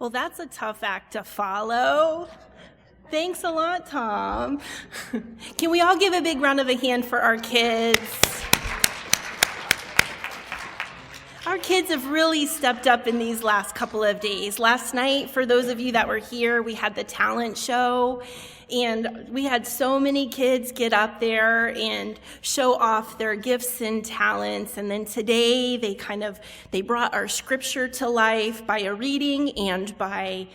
Well, that's a tough act to follow. Thanks a lot, Tom. Can we all give a big round of a hand for our kids? Our kids have really stepped up in these last couple of days. Last night, for those of you that were here, we had the talent show, and we had so many kids get up there and show off their gifts and talents. And then today, they brought our scripture to life by a reading and by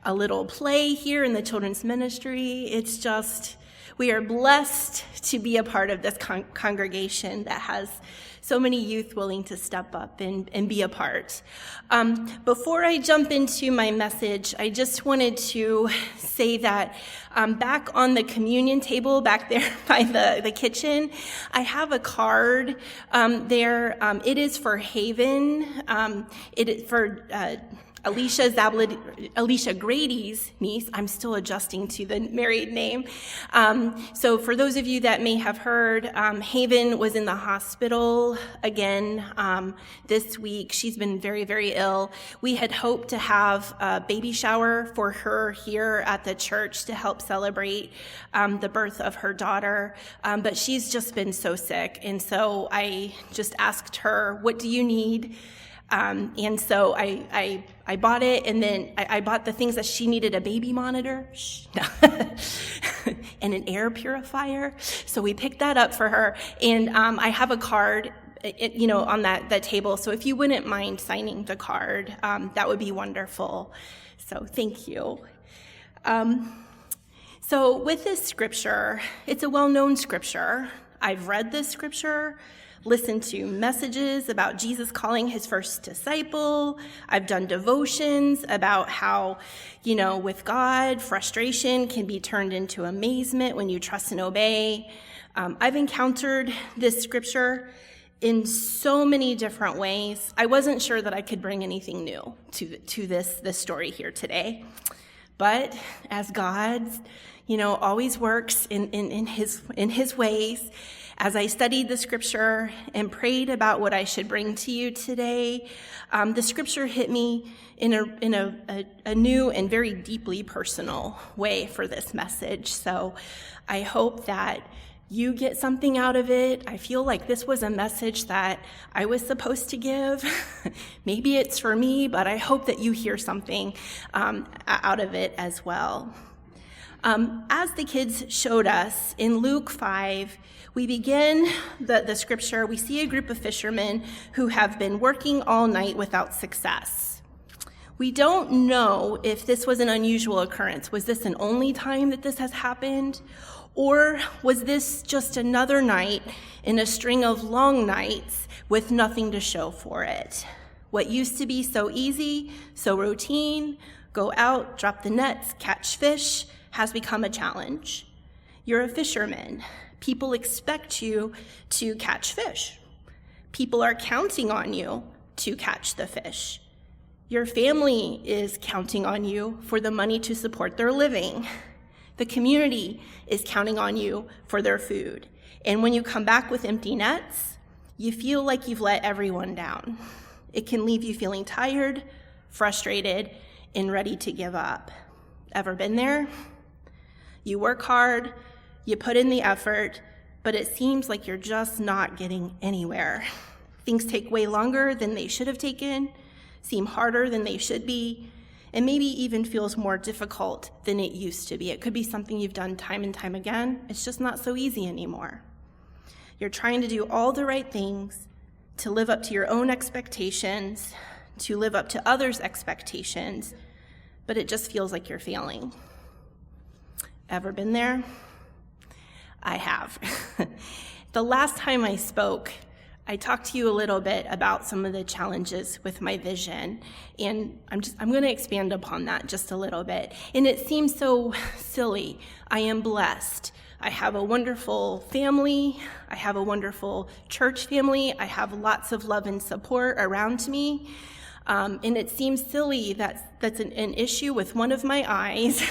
a little play here in the children's ministry. It's just, we are blessed to be a part of this congregation that has so many youth willing to step up and be a part. Before I jump into my message, I just wanted to say that back on the communion table back there by the kitchen, I have a card there. It is for Haven. It is for Alicia Grady's niece. I'm still adjusting to the married name. So for those of you that may have heard, Haven was in the hospital again this week. She's been very, very ill. We had hoped to have a baby shower for her here at the church to help celebrate the birth of her daughter, but she's just been so sick. And so I just asked her, what do you need? And so I bought it, and then I bought the things that she needed: a baby monitor and an air purifier. So we picked that up for her, and I have a card, on that table. So if you wouldn't mind signing the card, that would be wonderful. So thank you. So with this scripture, it's a well-known scripture. I've read this scripture, listened to messages about Jesus calling his first disciple. I've done devotions about how, with God, frustration can be turned into amazement when you trust and obey. I've encountered this scripture in so many different ways. I wasn't sure that I could bring anything new to this story here today. But as God, always works in his ways, as I studied the scripture and prayed about what I should bring to you today, the scripture hit me in a new and very deeply personal way for this message. So I hope that you get something out of it. I feel like this was a message that I was supposed to give. Maybe it's for me, but I hope that you hear something out of it as well. As the kids showed us in Luke 5, we begin the scripture. We see a group of fishermen who have been working all night without success. We don't know if this was an unusual occurrence. Was this an only time that this has happened? Or was this just another night in a string of long nights with nothing to show for it? What used to be so easy, so routine, go out, drop the nets, catch fish, has become a challenge. You're a fisherman. People expect you to catch fish. People are counting on you to catch the fish. Your family is counting on you for the money to support their living. The community is counting on you for their food. And when you come back with empty nets, you feel like you've let everyone down. It can leave you feeling tired, frustrated, and ready to give up. Ever been there? You work hard, you put in the effort, but it seems like you're just not getting anywhere. Things take way longer than they should have taken, seem harder than they should be, and maybe even feels more difficult than it used to be. It could be something you've done time and time again. It's just not so easy anymore. You're trying to do all the right things to live up to your own expectations, to live up to others' expectations, but it just feels like you're failing. Ever been there? I have. The last time I spoke, I talked to you a little bit about some of the challenges with my vision, and I'm going to expand upon that just a little bit. And it seems so silly. I am blessed. I have a wonderful family. I have a wonderful church family. I have lots of love and support around me. And it seems silly that's an issue with one of my eyes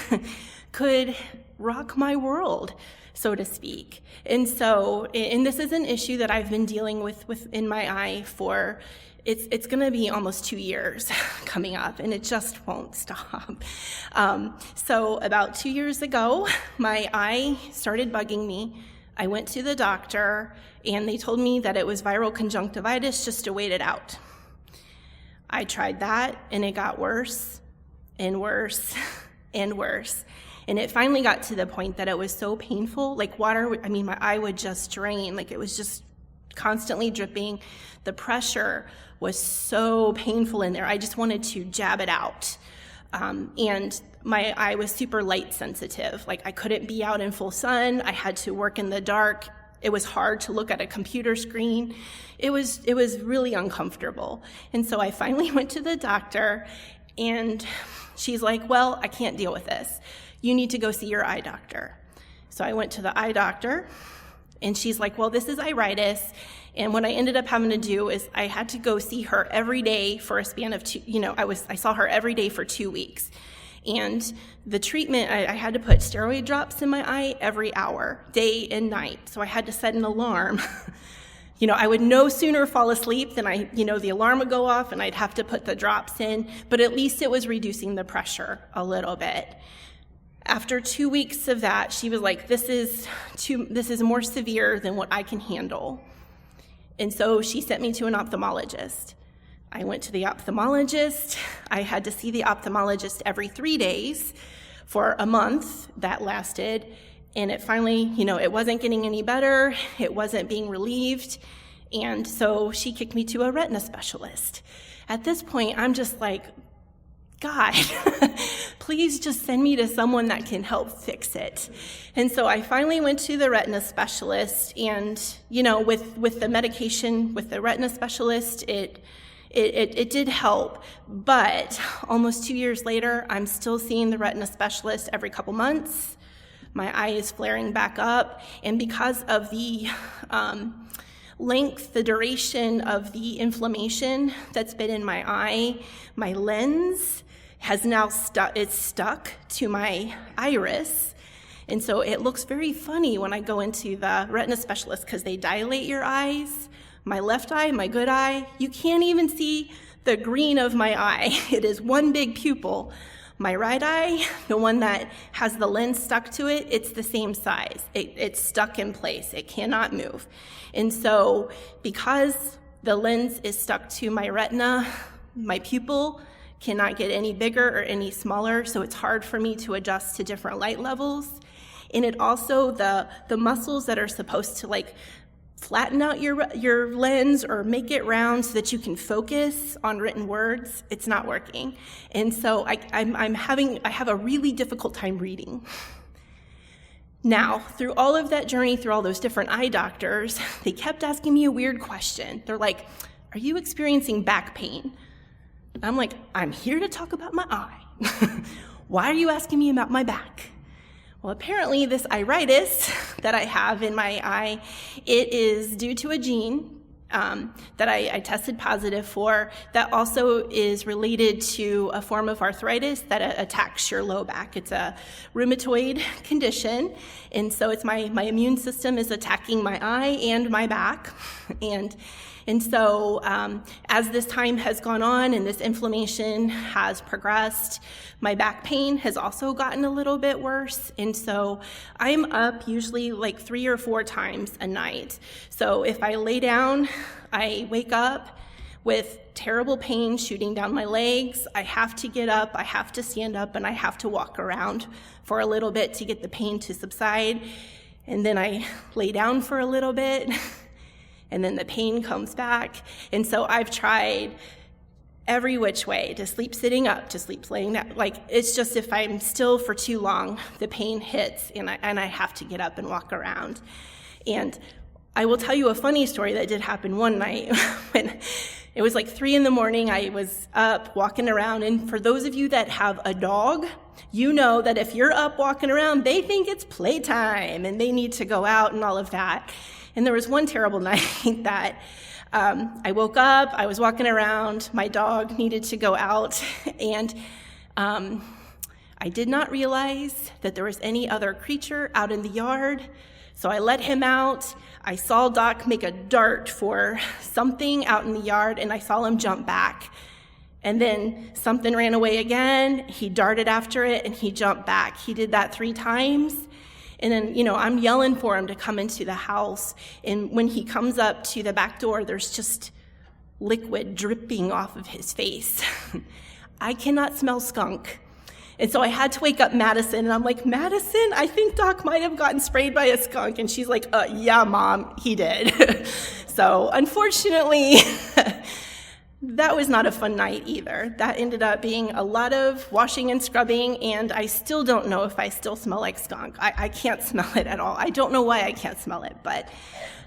could rock my world. so to speak. And this is an issue that I've been dealing with in my eye for, it's going to be almost 2 years coming up, and it just won't stop. So about 2 years ago, my eye started bugging me. I went to the doctor, and they told me that it was viral conjunctivitis, just to wait it out. I tried that, and it got worse and worse and worse. And it finally got to the point that it was so painful, like my eye would just drain, like it was just constantly dripping. The pressure was so painful in there. I just wanted to jab it out. And my eye was super light sensitive. Like I couldn't be out in full sun. I had to work in the dark. It was hard to look at a computer screen. It was really uncomfortable. And so I finally went to the doctor, and she's like, well, I can't deal with this. You need to go see your eye doctor. So I went to the eye doctor, and she's like, well, this is iritis. And what I ended up having to do is I had to go see her every day for a span of I saw her every day for 2 weeks. And the treatment, I had to put steroid drops in my eye every hour, day and night. So I had to set an alarm. I would no sooner fall asleep than the alarm would go off and I'd have to put the drops in, but at least it was reducing the pressure a little bit. After 2 weeks of that, she was like, this is more severe than what I can handle. And so she sent me to an ophthalmologist. I went to the ophthalmologist. I had to see the ophthalmologist every 3 days for a month. That lasted. And it finally, it wasn't getting any better. It wasn't being relieved. And so she kicked me to a retina specialist. At this point, I'm just like, God, please just send me to someone that can help fix it. And so I finally went to the retina specialist, and, with the medication, with the retina specialist, it did help. But almost 2 years later, I'm still seeing the retina specialist every couple months. My eye is flaring back up, and because of the the duration of the inflammation that's been in my eye, my lens has now stuck to my iris. And so it looks very funny when I go into the retina specialist because they dilate your eyes. My left eye, my good eye, you can't even see the green of my eye. It is one big pupil. My right eye, the one that has the lens stuck to it, it's the same size. It's stuck in place. It cannot move. And so because the lens is stuck to my retina, my pupil cannot get any bigger or any smaller, so it's hard for me to adjust to different light levels. And it also, the muscles that are supposed to flatten out your lens or make it round so that you can focus on written words, it's not working. And so I have a really difficult time reading. Now, through all of that journey, through all those different eye doctors, they kept asking me a weird question. They're like, are you experiencing back pain? I'm like, I'm here to talk about my eye. Why are you asking me about my back? Well, apparently this iritis that I have in my eye, it is due to a gene that I tested positive for that also is related to a form of arthritis that attacks your low back. It's a rheumatoid condition, and so it's my immune system is attacking my eye and my back. And so as this time has gone on and this inflammation has progressed, my back pain has also gotten a little bit worse. And so I'm up usually 3 or 4 times a night. So if I lay down, I wake up with terrible pain shooting down my legs. I have to get up, I have to stand up, and I have to walk around for a little bit to get the pain to subside. And then I lay down for a little bit. And then the pain comes back. And so I've tried every which way, to sleep sitting up, to sleep laying down. It's just if I'm still for too long, the pain hits, and I have to get up and walk around. And I will tell you a funny story that did happen one night when it was 3 a.m. I was up walking around. And for those of you that have a dog, you know that if you're up walking around, they think it's playtime and they need to go out and all of that. And there was one terrible night that I woke up, I was walking around, my dog needed to go out, and I did not realize that there was any other creature out in the yard, so I let him out. I saw Doc make a dart for something out in the yard, and I saw him jump back. And then something ran away again. He darted after it, and he jumped back. He did that 3 times. And then, I'm yelling for him to come into the house. And when he comes up to the back door, there's just liquid dripping off of his face. I cannot smell skunk. And so I had to wake up Madison, and I'm like, Madison, I think Doc might have gotten sprayed by a skunk. And she's like, yeah, Mom, he did. So unfortunately, that was not a fun night either. That ended up being a lot of washing and scrubbing, and I still don't know if I still smell like skunk. I can't smell it at all. I don't know why I can't smell it, but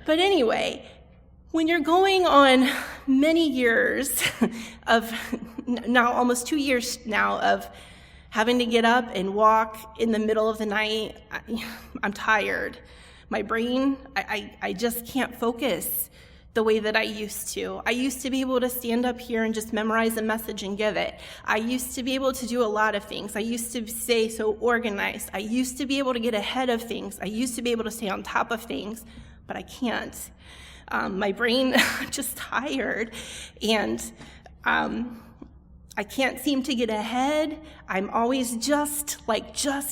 anyway, when you're going on many years of, now almost 2 years now, of having to get up and walk in the middle of the night, I'm tired. My brain, I just can't focus the way that I used to. I used to be able to stand up here and just memorize a message and give it. I used to be able to do a lot of things. I used to stay so organized. I used to be able to get ahead of things. I used to be able to stay on top of things, but I can't. My brain, I'm just tired, and I can't seem to get ahead. I'm always just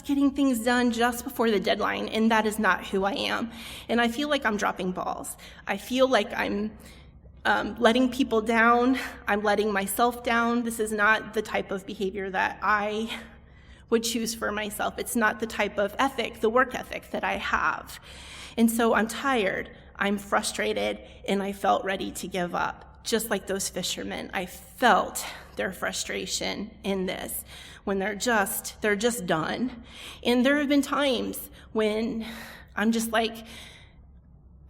getting things done just before the deadline, and that is not who I am. And I feel like I'm dropping balls. I feel like I'm letting people down. I'm letting myself down. This is not the type of behavior that I would choose for myself. It's not the type of ethic, the work ethic that I have. And so I'm tired, I'm frustrated, and I felt ready to give up. Just like those fishermen, I felt their frustration in this, when they're just done. And there have been times when I'm just like,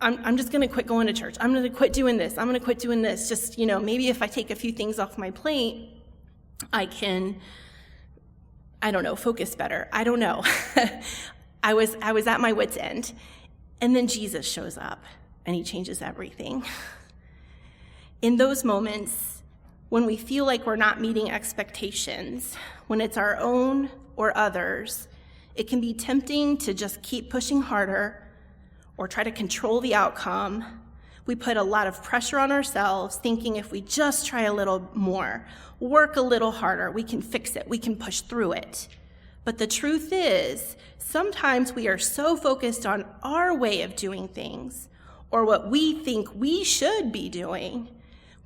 I'm just going to quit going to church. I'm going to quit doing this. I'm going to quit doing this. Just, maybe if I take a few things off my plate, I can, focus better. I don't know. I was at my wit's end. And then Jesus shows up, and he changes everything. In those moments, when we feel like we're not meeting expectations, when it's our own or others, it can be tempting to just keep pushing harder or try to control the outcome. We put a lot of pressure on ourselves, thinking if we just try a little more, work a little harder, we can fix it, we can push through it. But the truth is, sometimes we are so focused on our way of doing things, or what we think we should be doing,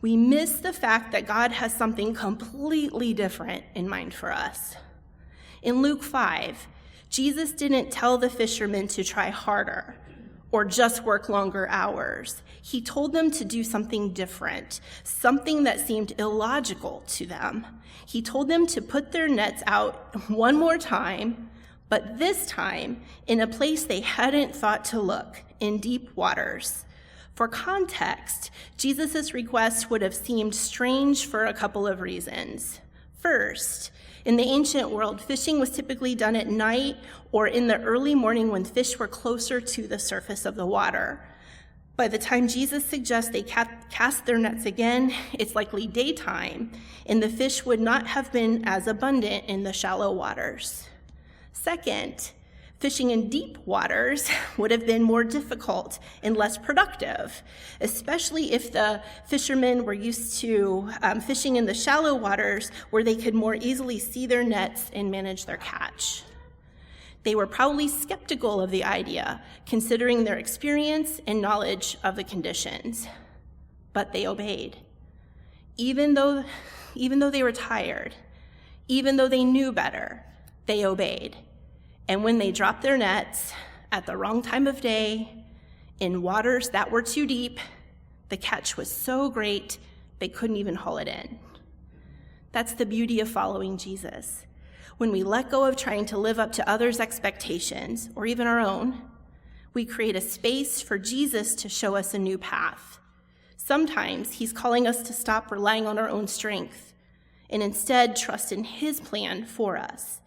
we miss the fact that God has something completely different in mind for us. In Luke 5, Jesus didn't tell the fishermen to try harder or just work longer hours. He told them to do something different, something that seemed illogical to them. He told them to put their nets out one more time, but this time in a place they hadn't thought to look, in deep waters. For context, Jesus' request would have seemed strange for a couple of reasons. First, in the ancient world, fishing was typically done at night or in the early morning when fish were closer to the surface of the water. By the time Jesus suggests they cast their nets again, it's likely daytime, and the fish would not have been as abundant in the shallow waters. Second, fishing in deep waters would have been more difficult and less productive, especially if the fishermen were used to fishing in the shallow waters where they could more easily see their nets and manage their catch. They were probably skeptical of the idea, considering their experience and knowledge of the conditions, but they obeyed. Even though they were tired, even though they knew better, they obeyed. And when they dropped their nets at the wrong time of day, in waters that were too deep, the catch was so great they couldn't even haul it in. That's the beauty of following Jesus. When we let go of trying to live up to others' expectations, or even our own, we create a space for Jesus to show us a new path. Sometimes he's calling us to stop relying on our own strength and instead trust in his plan for us.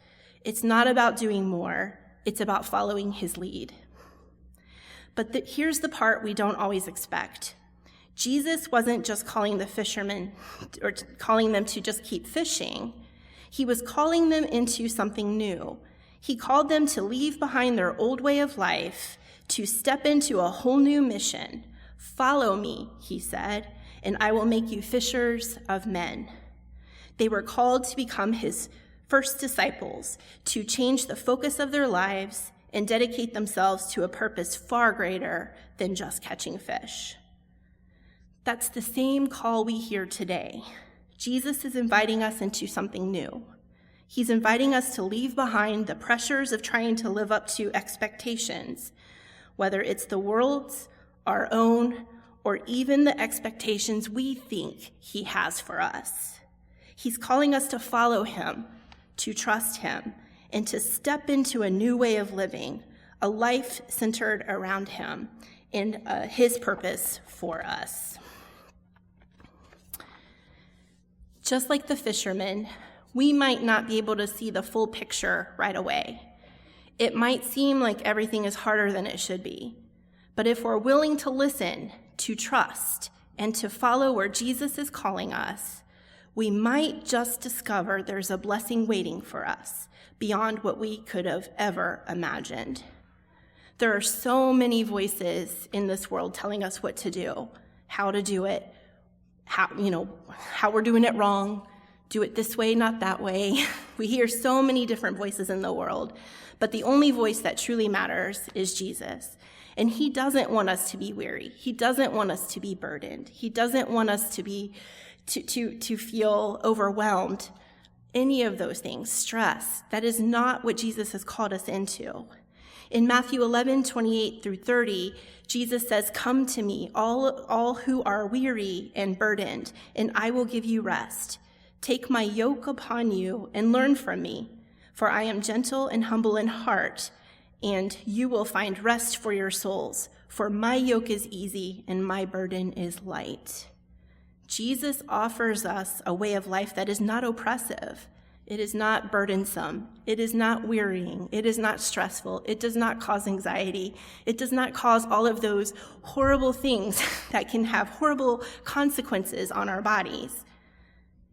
It's not about doing more, it's about following his lead. But here's the part we don't always expect. Jesus wasn't just calling the fishermen or calling them to just keep fishing. He was calling them into something new. He called them to leave behind their old way of life, to step into a whole new mission. Follow me, he said, and I will make you fishers of men. They were called to become his first disciples, to change the focus of their lives and dedicate themselves to a purpose far greater than just catching fish. That's the same call we hear today. Jesus is inviting us into something new. He's inviting us to leave behind the pressures of trying to live up to expectations, whether it's the world's, our own, or even the expectations we think he has for us. He's calling us to follow him, to trust him, and to step into a new way of living, a life centered around him and his purpose for us. Just like the fishermen, we might not be able to see the full picture right away. It might seem like everything is harder than it should be. But if we're willing to listen, to trust, and to follow where Jesus is calling us, we might just discover there's a blessing waiting for us beyond what we could have ever imagined. There are so many voices in this world telling us what to do, how to do it, how we're doing it wrong, do it this way, not that way. We hear so many different voices in the world, but the only voice that truly matters is Jesus. And he doesn't want us to be weary. He doesn't want us to be burdened. He doesn't want us to feel overwhelmed. Any of those things, stress, that is not what Jesus has called us into. In Matthew 11:28-30, Jesus says, "Come to me, all who are weary and burdened, and I will give you rest. Take my yoke upon you and learn from me, for I am gentle and humble in heart, and you will find rest for your souls. For my yoke is easy and my burden is light." Jesus offers us a way of life that is not oppressive. It is not burdensome. It is not wearying. It is not stressful. It does not cause anxiety. It does not cause all of those horrible things that can have horrible consequences on our bodies.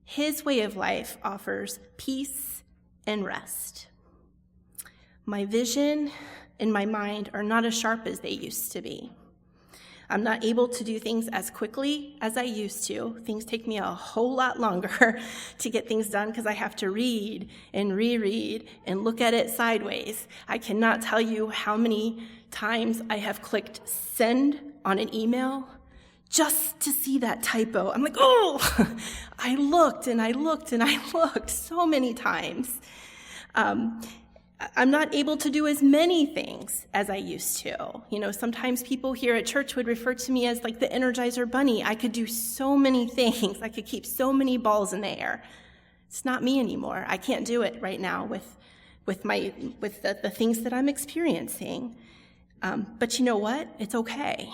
His way of life offers peace and rest. My vision and my mind are not as sharp as they used to be. I'm not able to do things as quickly as I used to. Things take me a whole lot longer to get things done because I have to read and reread and look at it sideways. I cannot tell you how many times I have clicked send on an email just to see that typo. I'm like, oh, I looked and I looked and I looked so many times. I'm not able to do as many things as I used to. Sometimes people here at church would refer to me as like the Energizer Bunny. I could do so many things. I could keep so many balls in the air. It's not me anymore. I can't do it right now with the things that I'm experiencing. But you know what? It's okay.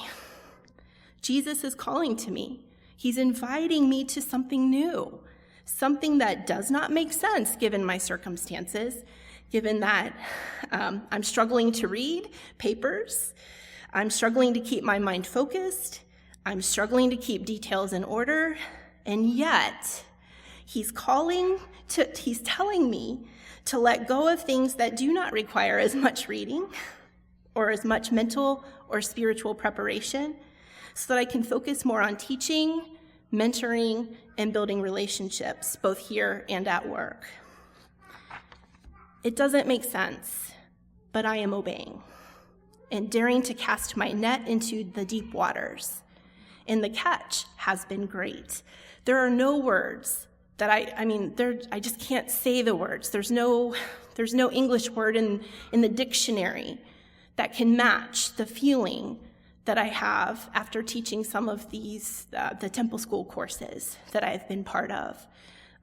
Jesus is calling to me. He's inviting me to something new, something that does not make sense given my circumstances, given that I'm struggling to read papers, I'm struggling to keep my mind focused, I'm struggling to keep details in order, and yet he's telling me to let go of things that do not require as much reading or as much mental or spiritual preparation so that I can focus more on teaching, mentoring, and building relationships, both here and at work. It doesn't make sense, but I am obeying and daring to cast my net into the deep waters. And the catch has been great. There are no words that I just can't say the words. There's no English word in the dictionary that can match the feeling that I have after teaching some of these, the Temple School courses that I've been part of.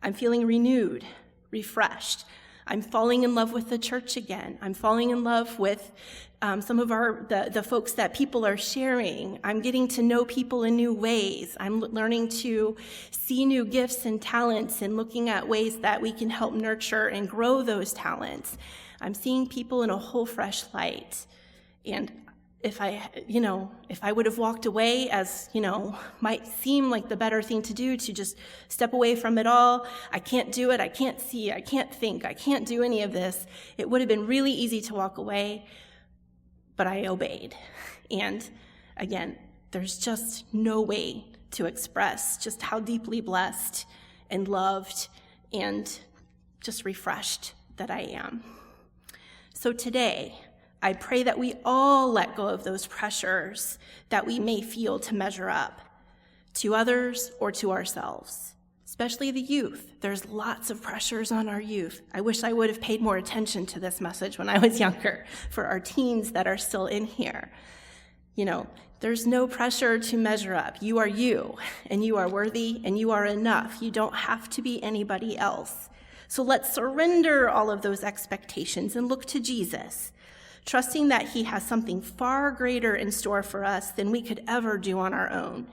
I'm feeling renewed, refreshed. I'm falling in love with the church again. I'm falling in love with some of the folks that people are sharing. I'm getting to know people in new ways. I'm learning to see new gifts and talents and looking at ways that we can help nurture and grow those talents. I'm seeing people in a whole fresh light. And if I would have walked away, as, might seem like the better thing to do, to just step away from it all. I can't do it. I can't see. I can't think. I can't do any of this. It would have been really easy to walk away, but I obeyed. And again, there's just no way to express just how deeply blessed and loved and just refreshed that I am. So today, I pray that we all let go of those pressures that we may feel to measure up to others or to ourselves, especially the youth. There's lots of pressures on our youth. I wish I would have paid more attention to this message when I was younger for our teens that are still in here. There's no pressure to measure up. You are you, and you are worthy, and you are enough. You don't have to be anybody else. So let's surrender all of those expectations and look to Jesus, trusting that he has something far greater in store for us than we could ever do on our own.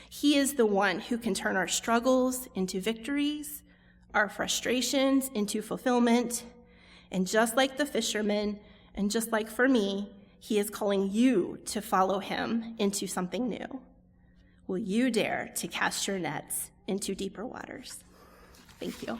He is the one who can turn our struggles into victories, our frustrations into fulfillment, and just like the fishermen, and just like for me, he is calling you to follow him into something new. Will you dare to cast your nets into deeper waters? Thank you.